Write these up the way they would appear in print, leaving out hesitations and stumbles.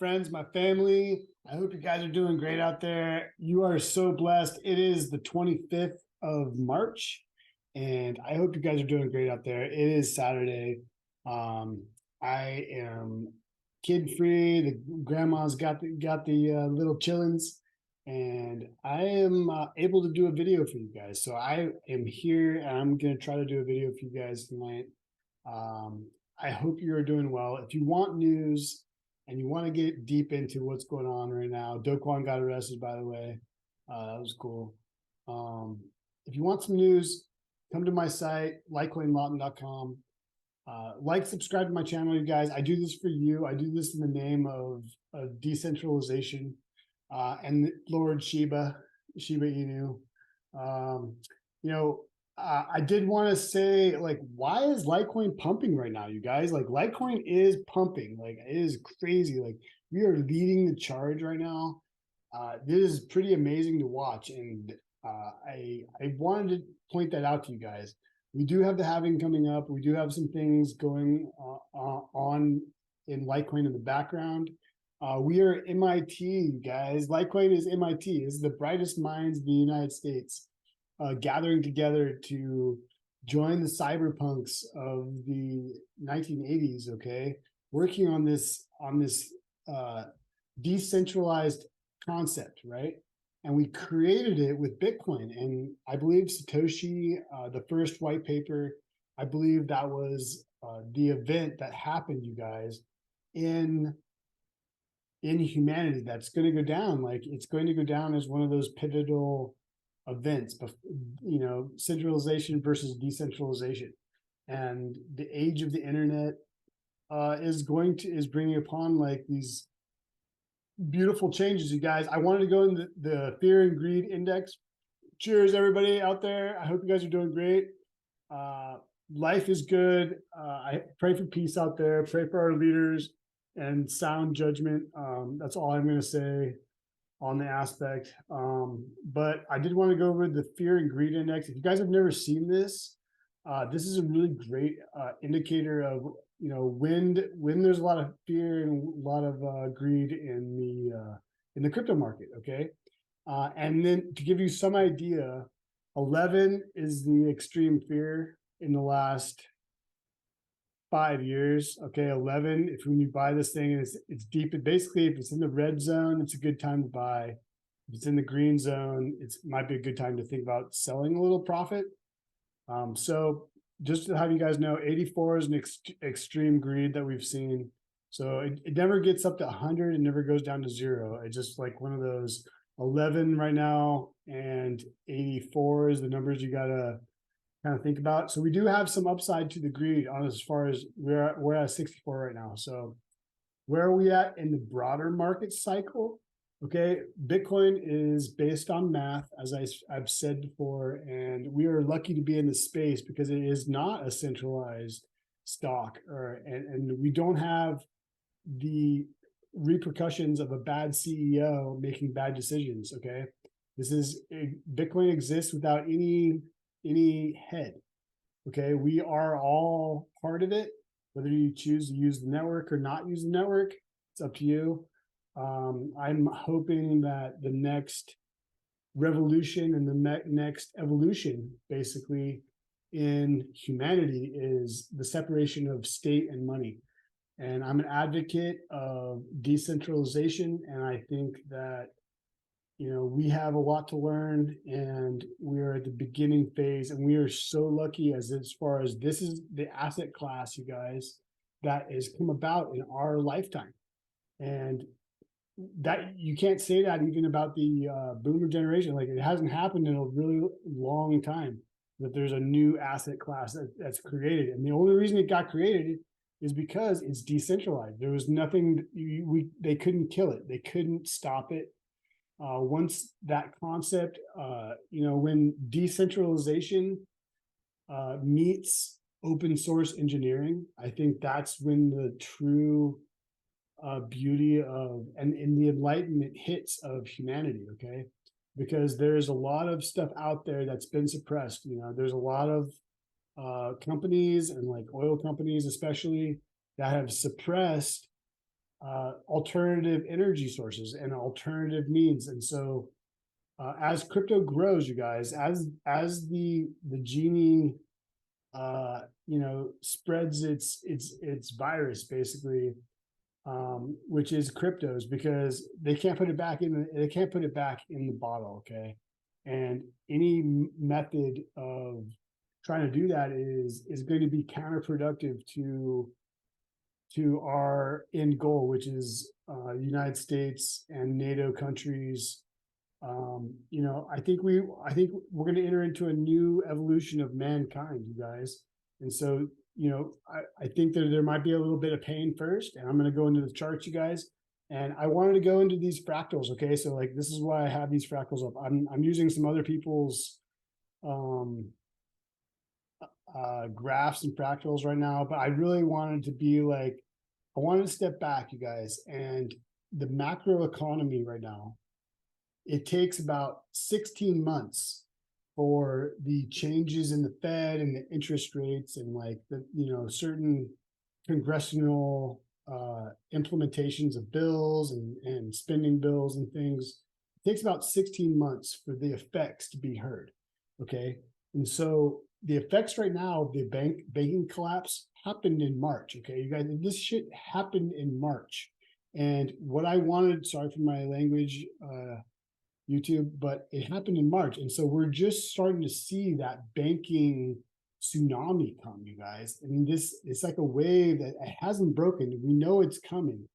friends, my family. I hope you guys are doing great out there. You are so blessed. It is the 25th of March, and I hope you guys are doing great out there. It is Saturday. Um, I am kid free. The grandma's got the little chillins, and I am able to do a video for you guys. So I am here, and I'm gonna try to do a video for you guys tonight. Um, I hope you're doing well. If you want news and you want to get deep into what's going on right now, Do Kwon got arrested, by the way. That was cool. If you want some news, come to my site, litecoinlawton.com. Subscribe to my channel, you guys. I do this for you. I do this in the name of decentralization and Lord Shiba Inu. Um, you know, I did want to say, like, why is Litecoin pumping right now, you guys? Like, Litecoin is pumping. Like, it is crazy. Like, we are leading the charge right now. This is pretty amazing to watch, and I wanted to point that out to you guys. We do have the halving coming up. We do have some things going on in Litecoin in the background. We are MIT, you guys. Litecoin is MIT. It's the brightest minds in the United States. Gathering together to join the cyberpunks of the 1980s, okay, working on this decentralized concept, right? And we created it with Bitcoin. And I believe Satoshi, the first white paper, I believe that was the event that happened, you guys, in humanity. That's going to go down. Like, it's going to go down as one of those pivotal events, but centralization versus decentralization, and the age of the internet is bringing upon like these beautiful changes, you guys. I wanted to go in the fear and greed index. Cheers, everybody out there. I hope you guys are doing great. Life is good. I pray for peace out there. Pray for our leaders and sound judgment. That's all I'm going to say on the aspect. But I did want to go over the fear and greed index. If you guys have never seen this, this is a really great indicator of when there's a lot of fear and a lot of greed in the crypto market. Okay, and then to give you some idea, 11 is the extreme fear in the last 5 years. Okay, 11. If when you buy this thing and it's deep, basically if it's in the red zone, it's a good time to buy. If it's in the green zone, it might be a good time to think about selling a little profit. So just to have you guys know, 84 is an extreme greed that we've seen. So it never gets up to 100. It never goes down to 0. It's just like one of those 11 right now, and 84 is the numbers you gotta kind of think about. So we do have some upside to the greed on as far as we're at 64 right now. So where are we at in the broader market cycle? Okay, Bitcoin is based on math, as I've said before, and we are lucky to be in this space because it is not a centralized stock, and we don't have the repercussions of a bad CEO making bad decisions. Okay, Bitcoin exists without any head. Okay, we are all part of it. Whether you choose to use the network or not use the network, it's up to you. I'm hoping that the next revolution and the next evolution, basically, in humanity is the separation of state and money. And I'm an advocate of decentralization, and I think that we have a lot to learn, and we are at the beginning phase, and we are so lucky as far as this is the asset class, you guys, that has come about in our lifetime. And that you can't say that even about the boomer generation. Like, it hasn't happened in a really long time that there's a new asset class that's created. And the only reason it got created is because it's decentralized. There was nothing, they couldn't kill it. They couldn't stop it. Once that concept, when decentralization meets open source engineering, I think that's when the true beauty of and the enlightenment hits of humanity. Okay, because there's a lot of stuff out there that's been suppressed. There's a lot of companies, and like oil companies especially, that have suppressed alternative energy sources and alternative means. And so as crypto grows, you guys, as the genie spreads its virus basically, which is cryptos, because they can't put it back in the bottle, okay? And any method of trying to do that is going to be counterproductive to our end goal, which is United States and NATO countries. I think we're going to enter into a new evolution of mankind, you guys. And so, I think that there might be a little bit of pain first, and I'm going to go into the charts, you guys. And I wanted to go into these fractals. Okay. So like, this is why I have these fractals up. I'm using some other people's, graphs and fractals right now, but I really wanted to be like, I wanted to step back, you guys, and the macro economy right now, it takes about 16 months for the changes in the Fed and the interest rates and like the, certain congressional implementations of bills and spending bills and things. It takes about 16 months for the effects to be heard. Okay. And so the effects right now of the banking collapse happened in March. Okay. You guys, this shit happened in March. And what I wanted, sorry for my language, YouTube, but it happened in March. And so we're just starting to see that banking tsunami come, you guys. I mean, it's like a wave that it hasn't broken. We know it's coming,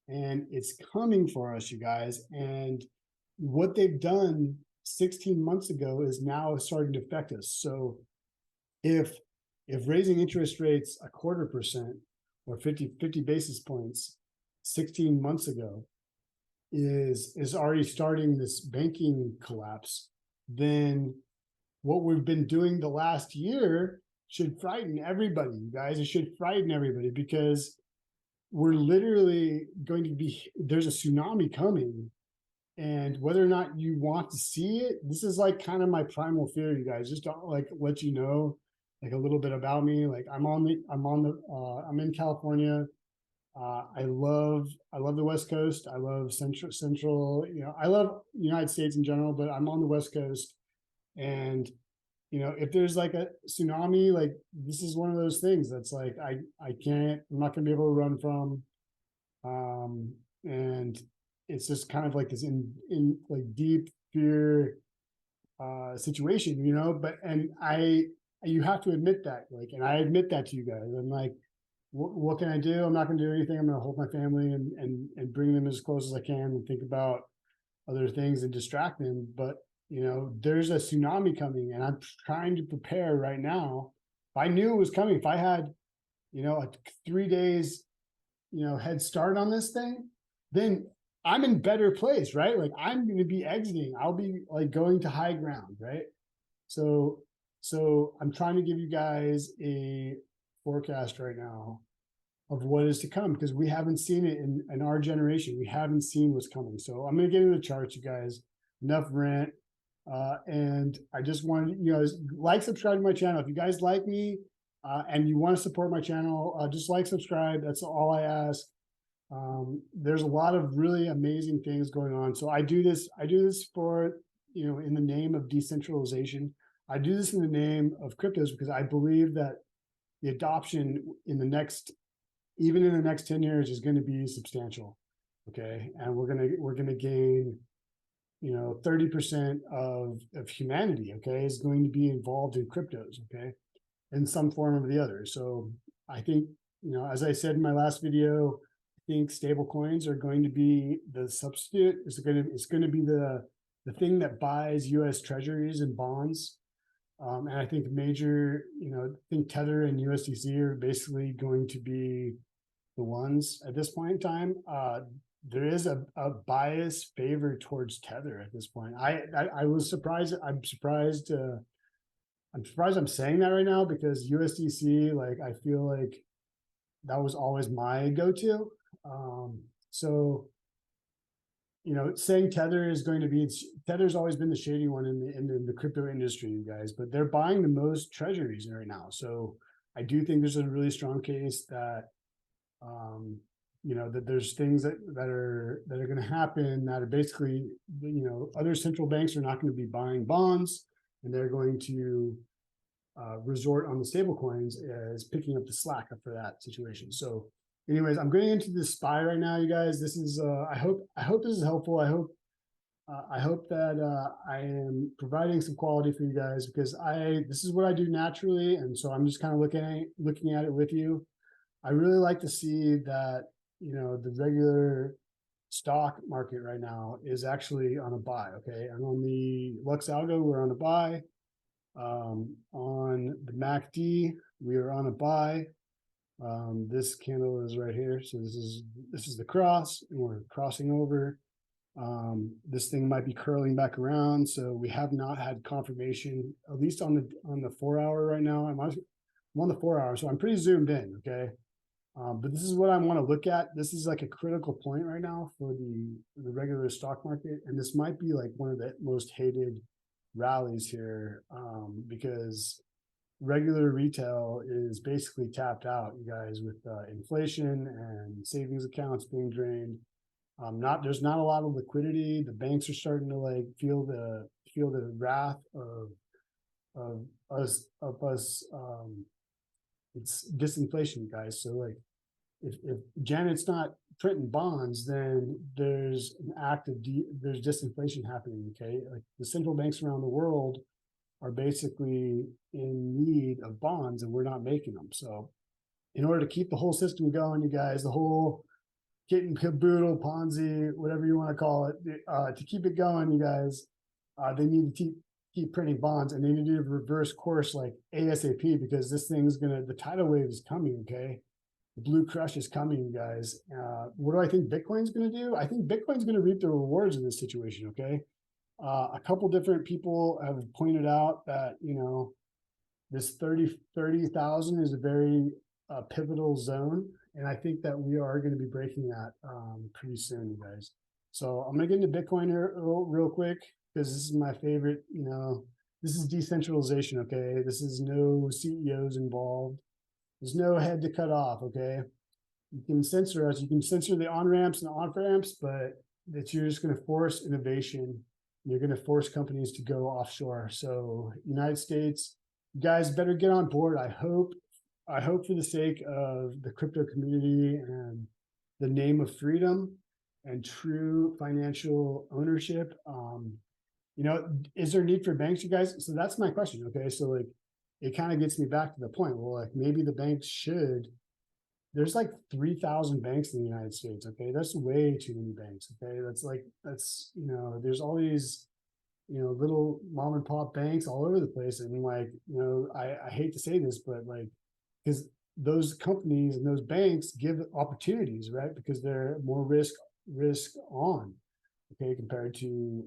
and it's coming for us, you guys. And what they've done 16 months ago is now starting to affect us. So if raising interest rates 0.25% or 50 basis points 16 months ago is already starting this banking collapse, then what we've been doing the last year should frighten everybody, you guys. It should frighten everybody, because we're literally going to be, there's a tsunami coming. And whether or not you want to see it, this is like kind of my primal fear, you guys, just to like let you know like a little bit about me. Like I'm in California. I love the West Coast. I love central, I love United States in general, but I'm on the West Coast. And, if there's like a tsunami, like this is one of those things that's like, I'm not gonna be able to run from. And it's just kind of like this in like deep fear situation, but, and you have to admit that, like, and I admit that to you guys. I'm like, what can I do? I'm not going to do anything. I'm going to hold my family and bring them as close as I can and think about other things and distract them. But, there's a tsunami coming, and I'm trying to prepare right now. If I knew it was coming, if I had, a 3 days, head start on this thing, then I'm in better place, right? Like I'm going to be exiting. I'll be like going to high ground, right? So I'm trying to give you guys a forecast right now of what is to come, because we haven't seen it in our generation. We haven't seen what's coming. So I'm going to get into the charts, you guys. Enough rant. And I just wanted, like, subscribe to my channel. If you guys like me and you want to support my channel, just like, subscribe. That's all I ask. There's a lot of really amazing things going on. So I do this for, in the name of decentralization. I do this in the name of cryptos, because I believe that the adoption even in the next 10 years is going to be substantial. Okay. And we're going to gain, 30% of humanity, okay, is going to be involved in cryptos, okay, in some form or the other. So I think, as I said in my last video, I think stable coins are going to be the substitute. It's going to be the thing that buys US treasuries and bonds. And I think major, I think Tether and USDC are basically going to be the ones at this point in time. There is a bias favor towards Tether at this point. I was surprised. I'm surprised I'm saying that right now, because USDC, like, I feel like that was always my go-to. So, saying Tether is going to be, Tether's always been the shady one in the crypto industry, you guys, but they're buying the most treasuries right now. So I do think there's a really strong case that that there's things that are going to happen that are basically, other central banks are not going to be buying bonds, and they're going to resort on the stable coins as picking up the slack for that situation. So anyways, I'm getting into this SPY right now, you guys. This is I hope this is helpful. I hope that I am providing some quality for you guys, because this is what I do naturally, and so I'm just kind of looking at it with you. I really like to see that the regular stock market right now is actually on a buy. Okay, and on the Lux Algo, we're on a buy. On the MACD, we are on a buy. This candle is right here, so this is the cross, and we're crossing over. This thing might be curling back around, so we have not had confirmation, at least on the 4 hour right now. I'm on the 4 hour, so I'm pretty zoomed in. Okay, but this is what I want to look at. This is like a critical point right now for the regular stock market, and this might be like one of the most hated rallies here, because regular retail is basically tapped out, you guys, with inflation and savings accounts being drained. There's not a lot of liquidity. The banks are starting to like feel the wrath of us. It's disinflation, guys. So like, if Janet's not printing bonds, then there's an act of there's disinflation happening. Okay, like the central banks around the world are basically in need of bonds, and we're not making them. So in order to keep the whole system going, you guys, the whole kit caboodle, Ponzi, whatever you want to call it, to keep it going, you guys, they need to keep printing bonds, and they need to reverse course like ASAP, because this thing's the tidal wave is coming. Okay, the blue crush is coming, you guys. What do I think Bitcoin's going to do? I think Bitcoin's going to reap the rewards in this situation. Okay, a couple different people have pointed out that this 30,000 is a very pivotal zone, and I think that we are going to be breaking that pretty soon, you guys. So I'm going to get into Bitcoin here real quick, because this is my favorite. This is decentralization. Okay, this is no CEOs involved. There's no head to cut off. Okay, you can censor us. You can censor the on ramps and the off ramps, but that you're just going to force innovation. You're going to force companies to go offshore. So United States, you guys better get on board. I hope for the sake of the crypto community and the name of freedom and true financial ownership. Is there need for banks, you guys? So that's my question. Okay, so like, it kind of gets me back to the point. Well, like maybe the banks should. There's like 3,000 banks in the United States. Okay, that's way too many banks. Okay, there's all these little mom and pop banks all over the place, and like I hate to say this, but like, because those companies and those banks give opportunities, right? Because they're more risk on, okay, compared to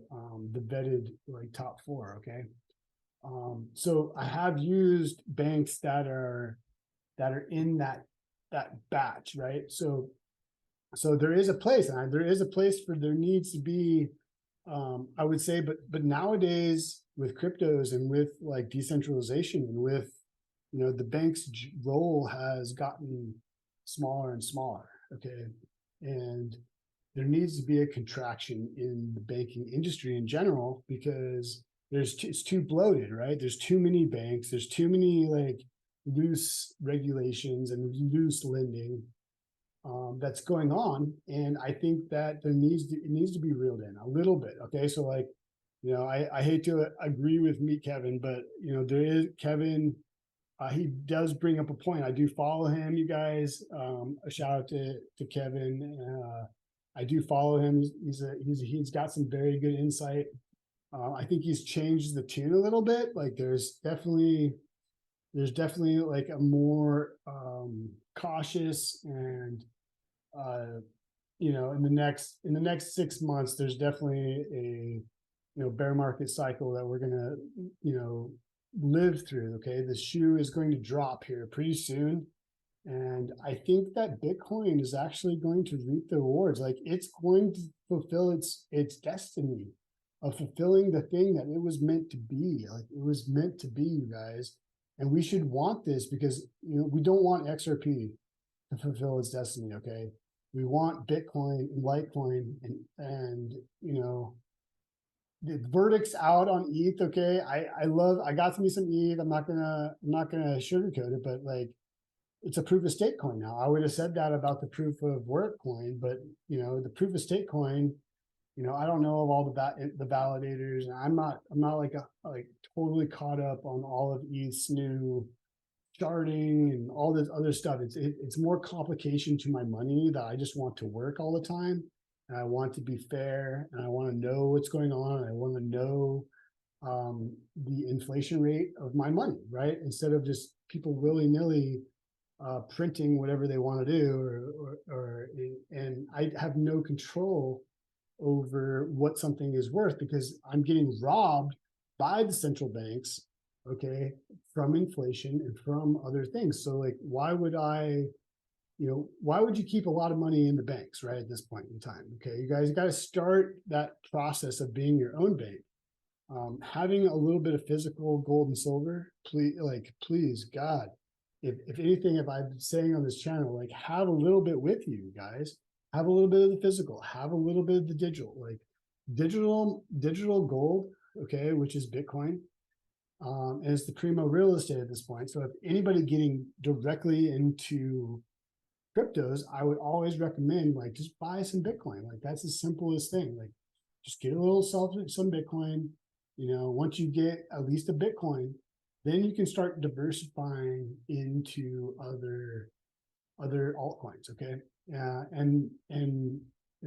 the vetted like top four. Okay, so I have used banks that are in that batch, right? So there is a place, and there is a place for there needs to be, I would say, but nowadays with cryptos and with like decentralization and with the bank's role has gotten smaller and smaller. Okay, and there needs to be a contraction in the banking industry in general, because it's too bloated, right? There's too many banks. There's too many like loose regulations and loose lending that's going on, and I think that it needs to be reeled in a little bit. Okay, so like, I hate to agree with Meet Kevin, but there is Kevin. He does bring up a point. I do follow him, you guys. A shout out to Kevin. I do follow him. He's got some very good insight. I think he's changed the tune a little bit. Like there's definitely like a more cautious, and in the next 6 months, there's definitely a bear market cycle that we're gonna live through. Okay, the shoe is going to drop here pretty soon, and I think that Bitcoin is actually going to reap the rewards. Like it's going to fulfill its destiny of fulfilling the thing that it was meant to be. Like it was meant to be, you guys. And we should want this, because we don't want XRP to fulfill its destiny. Okay, we want Bitcoin and Litecoin and you know, the verdict's out on ETH. Okay. I got me some ETH. I'm not gonna sugarcoat it, but like, it's a proof of stake coin now. I would have said that about the proof of work coin, but you know, the proof of stake coin, you know, I don't know of all the validators, and I'm not like totally caught up on all of ETH's new sharding and all this other stuff. It's more complication to my money that I just want to work all the time, and I want to be fair, and I want to know what's going on, and I want to know the inflation rate of my money, right? Instead of just people willy-nilly printing whatever they want to do, and I have no control over what something is worth because I'm getting robbed by the central banks, okay, from inflation and from other things. So like, why would why would you keep a lot of money in the banks, right, at this point in time? Okay, you guys got to start that process of being your own bank. Having a little bit of physical gold and silver, please, God, if anything, if I'm saying on this channel, like, have a little bit with you guys, have a little bit of the physical, have a little bit of the digital, like digital gold, okay, which is Bitcoin. And it's the primo real estate at this point. So if anybody getting directly into cryptos, I would always recommend like just buy some Bitcoin. Like that's the simplest thing. Like just get a little some Bitcoin. You know, once you get at least a Bitcoin, then you can start diversifying into other altcoins. Okay, and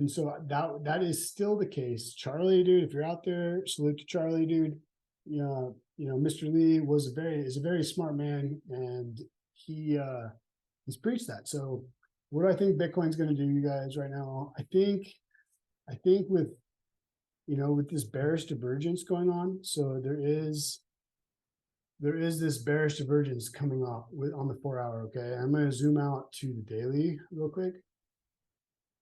so that is still the case. Charlie, dude, if you're out there, salute to Charlie, dude. You know, Mr. Lee is a very smart man, and he's preached that. So what do I think Bitcoin's going to do, you guys, right now? I think with with this bearish divergence going on, so there is this bearish divergence coming off on the 4-hour. Okay, I'm going to zoom out to the daily real quick,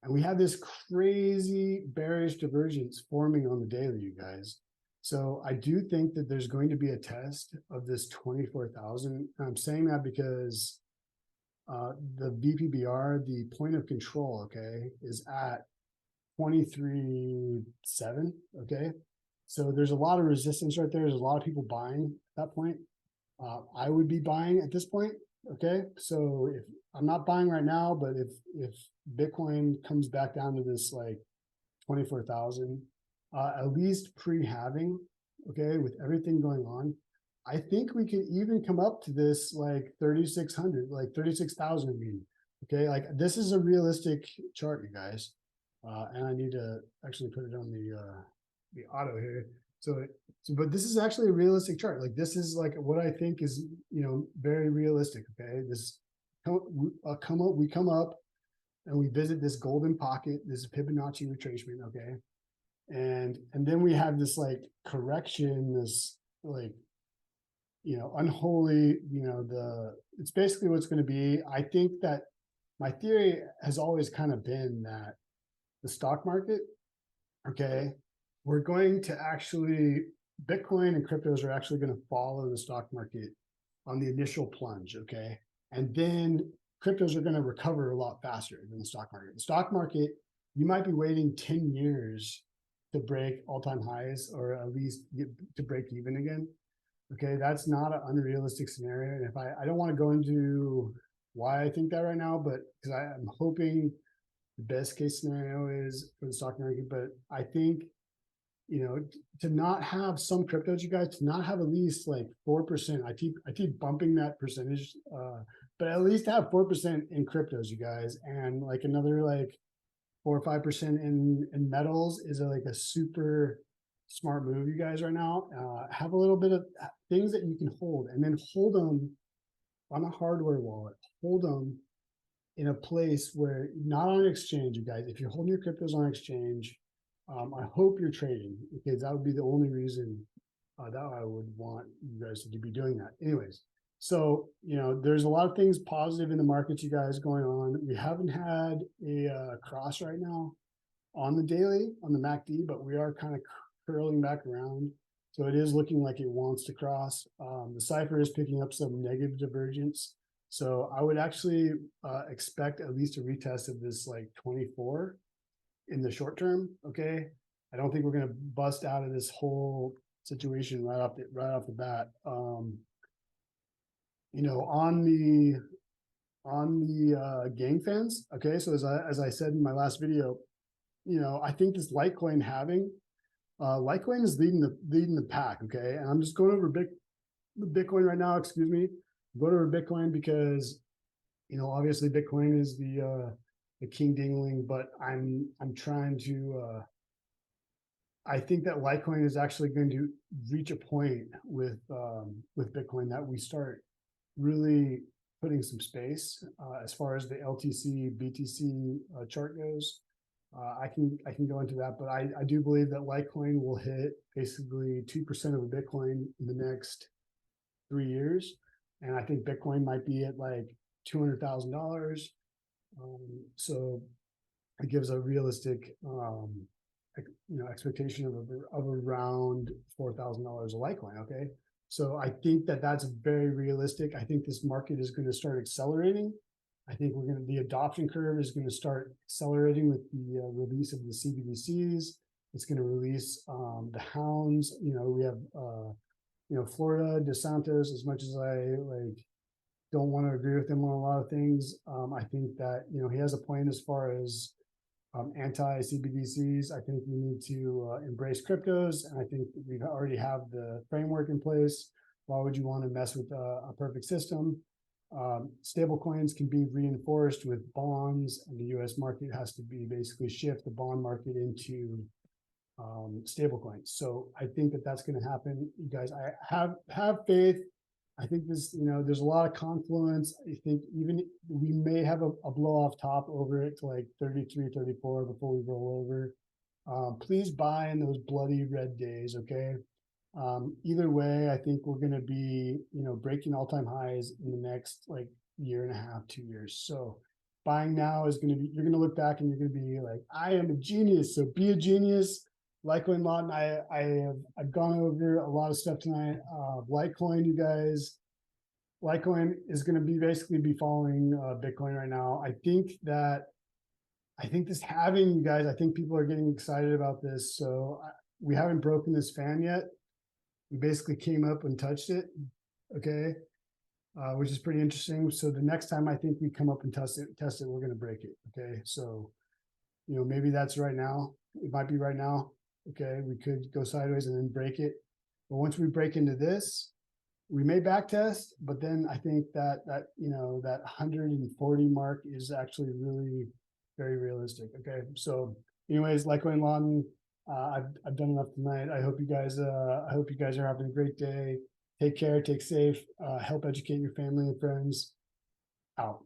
and we have this crazy bearish divergence forming on the daily, you guys. So I do think that there's going to be a test of this 24,000. I'm saying that because the VPBR, the point of control, okay, is at 23.7. Okay, so there's a lot of resistance right there. There's a lot of people buying at that point. I would be buying at this point. Okay, so if I'm not buying right now, but if Bitcoin comes back down to this like 24,000, at least pre-halving, okay, with everything going on, I think we could even come up to this like 3,600, like 36,000. I mean, okay, like this is a realistic chart, you guys. And I need to actually put it on the auto here. But this is actually a realistic chart. Like this is like what I think is very realistic. Okay, we come up and we visit this golden pocket, this Fibonacci retracement. Okay, and then we have this like correction, this like unholy, it's basically what's going to be. I think that my theory has always kind of been that the stock market, okay, we're going to actually, Bitcoin and cryptos are actually going to follow the stock market on the initial plunge, okay? And then cryptos are going to recover a lot faster than the stock market. The stock market, you might be waiting 10 years to break all-time highs, or at least to break even again. Okay, that's not an unrealistic scenario. And if I don't want to go into why I think that right now, but because I'm hoping the best case scenario is for the stock market. But I think, to not have some cryptos, you guys, to not have at least like 4%. I keep bumping that percentage, but at least have 4% in cryptos, you guys, and like another like 4 or 5% in metals is like a super smart move, you guys, right now. Have a little bit of things that you can hold, and then hold them on a hardware wallet. Hold them in a place where, not on an exchange, you guys. If you're holding your cryptos on exchange, I hope you're trading, because that would be the only reason that I would want you guys to be doing that. Anyways, so there's a lot of things positive in the markets, you guys, going on. We haven't had a cross right now on the daily, on the MACD, but we are kind of curling back around. So it is looking like it wants to cross. The cipher is picking up some negative divergence. So I would actually expect at least a retest of this like 24 in the short term. Okay. I don't think we're going to bust out of this whole situation right off the bat. On the gang fans. Okay. So as I said in my last video, I think this Litecoin halving, Litecoin is leading the pack. Okay. And I'm just going over Bitcoin right now. Excuse me. Go over Bitcoin because, obviously Bitcoin is the king dingling, but I'm trying to, I think that Litecoin is actually going to reach a point with Bitcoin that we start really putting some space as far as the LTC BTC chart goes. I can go into that, but I do believe that Litecoin will hit basically 2% of the Bitcoin in the next 3 years, and I think Bitcoin might be at like $200,000. So it gives a realistic expectation of around $4,000 a Litecoin. Okay, so I think that that's very realistic. I think this market is going to start accelerating. I think the adoption curve is going to start accelerating with the release of the CBDCs. It's going to release the hounds. We have Florida DeSantis. As much as I don't want to agree with him on a lot of things, I think that he has a point as far as anti-CBDCs. I think we need to embrace cryptos, and I think we already have the framework in place. Why would you want to mess with a perfect system? Stable coins can be reinforced with bonds, and the U.S. market has to be basically shift the bond market into stable coins. So I think that that's going to happen. You guys, I have faith. I think this, there's a lot of confluence. I think even we may have a blow off top over it to like 33, 34 before we roll over. Please buy in those bloody red days. Okay. Either way, I think we're going to be, breaking all-time highs in the next like year and a half, 2 years. So buying now is going to be, you're going to look back and you're going to be like, I am a genius. So be a genius. Litecoin lot, and I've gone over a lot of stuff tonight. Litecoin, you guys, Litecoin is going to be following Bitcoin right now. I think this halving, you guys, I think people are getting excited about this. So we haven't broken this fan yet. We basically came up and touched it, okay, which is pretty interesting. So the next time I think we come up and test it, we're going to break it, okay? So, maybe that's right now. It might be right now, okay? We could go sideways and then break it. But once we break into this, we may back test, but then I think that 140 mark is actually really very realistic, okay? So anyways, Litecoin Lawton, I've done enough tonight. I hope you guys are having a great day. Take care, take safe, help educate your family and friends. Out.